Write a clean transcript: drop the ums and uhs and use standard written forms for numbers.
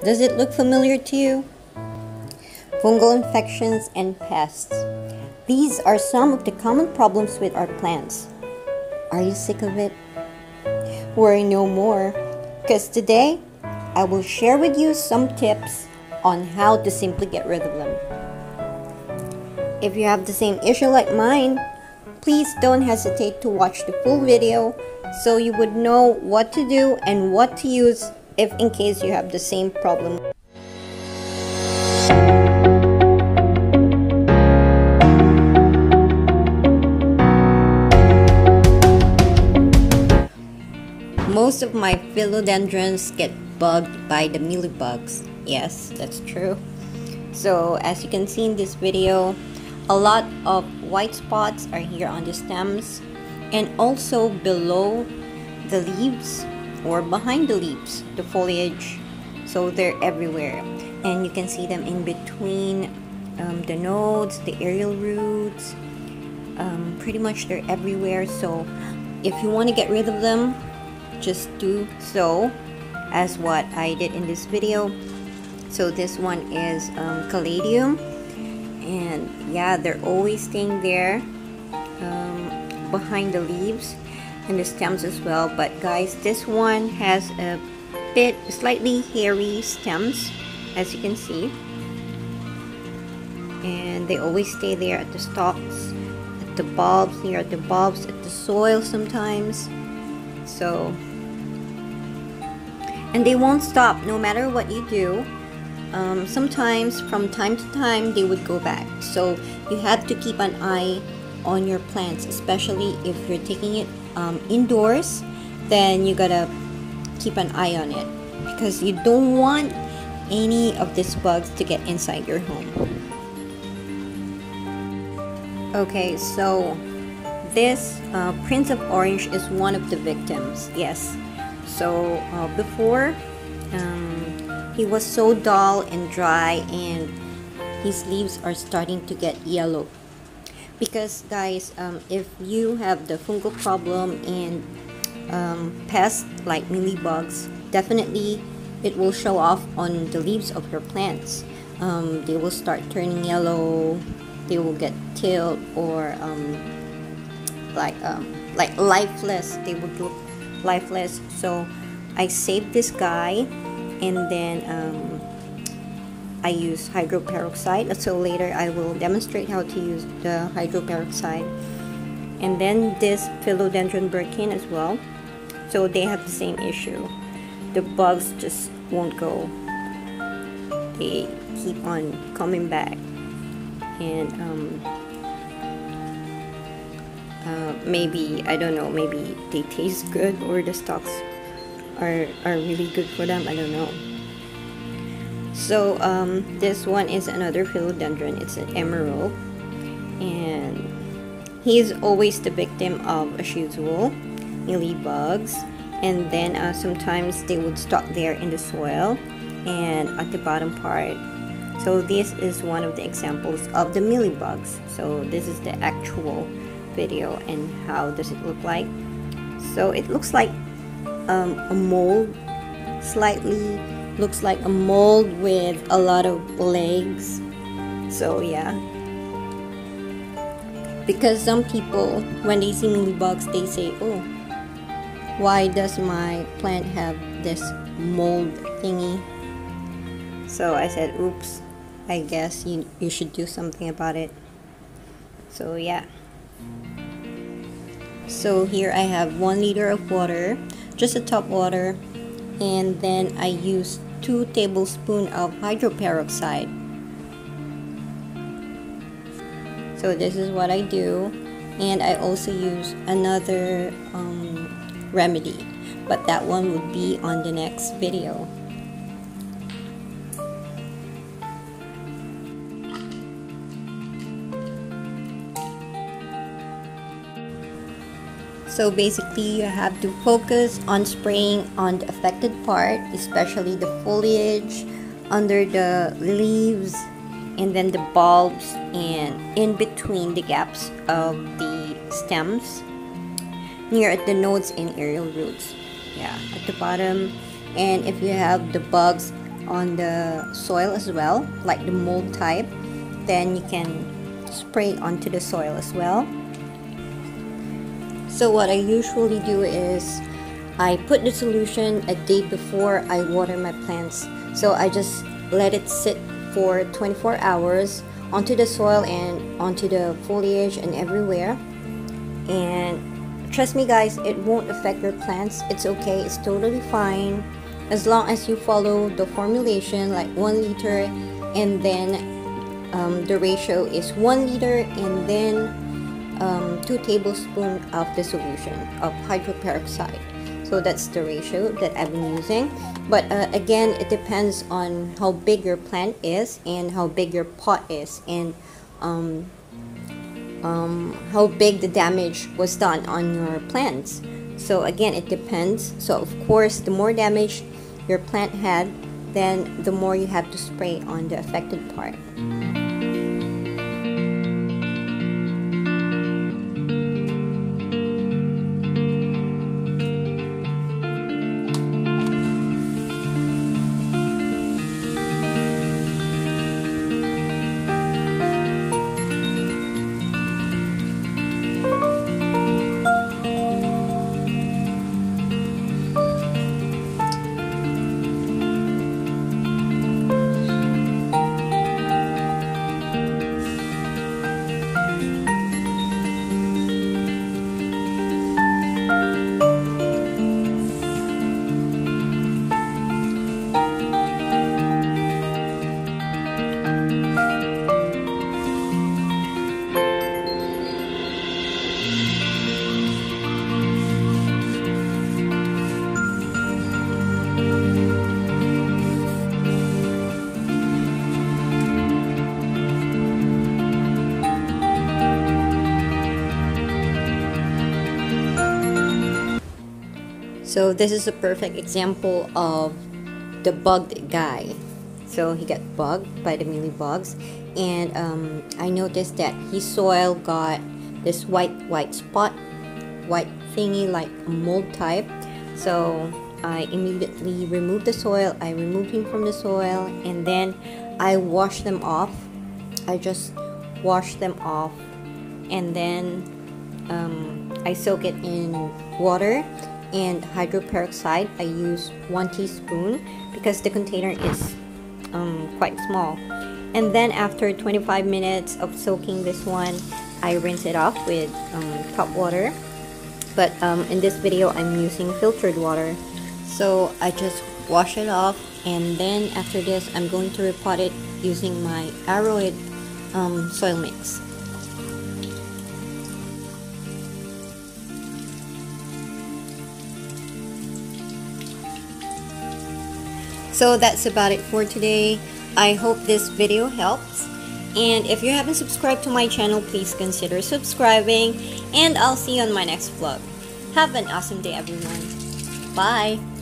Does it look familiar to you? Fungal infections and pests. These are some of the common problems with our plants. Are you sick of it? Worry no more, because today I will share with you some tips on how to simply get rid of them. If you have the same issue like mine, please don't hesitate to watch the full video so you would know what to do and what to use if in case you have the same problem. Most of my philodendrons get bugged by the mealy bugs. Yes, that's true. So as you can see in this video, a lot of white spots are here on the stems and also below the leaves or behind the leaves, the foliage. So they're everywhere, and you can see them in between the nodes, the aerial roots. Pretty much they're everywhere. So if you want to get rid of them, just do so as what I did in this video. So this one is caladium, and yeah, they're always staying there behind the leaves and the stems as well. But guys, this one has a bit slightly hairy stems, as you can see, and they always stay there at the stalks, at the bulbs, near the bulbs, at the soil sometimes. So, and they won't stop no matter what you do. Sometimes from time to time they would go back, so you have to keep an eye on your plants, especially if you're taking it indoors. Then you gotta keep an eye on it, because you don't want any of these bugs to get inside your home. Okay, so this Prince of Orange is one of the victims. Yes, so before he was so dull and dry, and his leaves are starting to get yellow. Because guys, if you have the fungal problem and pests like mealybugs, definitely it will show off on the leaves of your plants. They will start turning yellow, they will get tilled, or like lifeless. They would look lifeless. So I saved this guy, and then I use hydroperoxide. So later I will demonstrate how to use the hydroperoxide. And then this philodendron birkin as well. So they have the same issue. The bugs just won't go. They keep on coming back. And maybe, I don't know, maybe they taste good, or the stalks are really good for them. I don't know. So this one is another philodendron. It's an emerald, and he's always the victim of, as usual, mealybugs. And then sometimes they would stalk there in the soil and at the bottom part. So this is one of the examples of the mealybugs. So this is the actual video, and how does it look like. So it looks like a mold, slightly looks like a mold with a lot of legs. So yeah, because some people, when they see mealybugs, they say, oh, why does my plant have this mold thingy? So I said, oops, I guess you should do something about it. So yeah, so here I have 1 liter of water, just a tap water, and then I use 2 tablespoons of hydroperoxide. So this is what I do. And I also use another remedy, but that one would be on the next video. So basically, you have to focus on spraying on the affected part, especially the foliage, under the leaves, and then the bulbs, and in between the gaps of the stems, near at the nodes and aerial roots. Yeah, at the bottom. And if you have the bugs on the soil as well, like the mold type, then you can spray onto the soil as well. So what I usually do is I put the solution a day before I water my plants. So I just let it sit for 24 hours onto the soil and onto the foliage and everywhere. And trust me guys, it won't affect your plants. It's okay, it's totally fine, as long as you follow the formulation, like 1 liter, and then the ratio is 1 liter and then 2 tablespoons of the solution of hydroperoxide. So that's the ratio that I've been using. But again, it depends on how big your plant is and how big your pot is, and how big the damage was done on your plants. So again, it depends. So of course, the more damage your plant had, then the more you have to spray on the affected part. So this is a perfect example of the bugged guy. So he got bugged by the mealy bugs, and I noticed that his soil got this white spot, white thingy like a mold type. So I immediately removed the soil. I removed him from the soil, and then I washed them off. I just washed them off, and then I soak it in water and hydroperoxide. I use 1 teaspoon because the container is quite small. And then after 25 minutes of soaking this one, I rinse it off with tap water. But in this video, I'm using filtered water. So I just wash it off, and then after this, I'm going to repot it using my Arrowhead soil mix. So that's about it for today. I hope this video helps. And if you haven't subscribed to my channel, please consider subscribing. And I'll see you on my next vlog. Have an awesome day, everyone. Bye!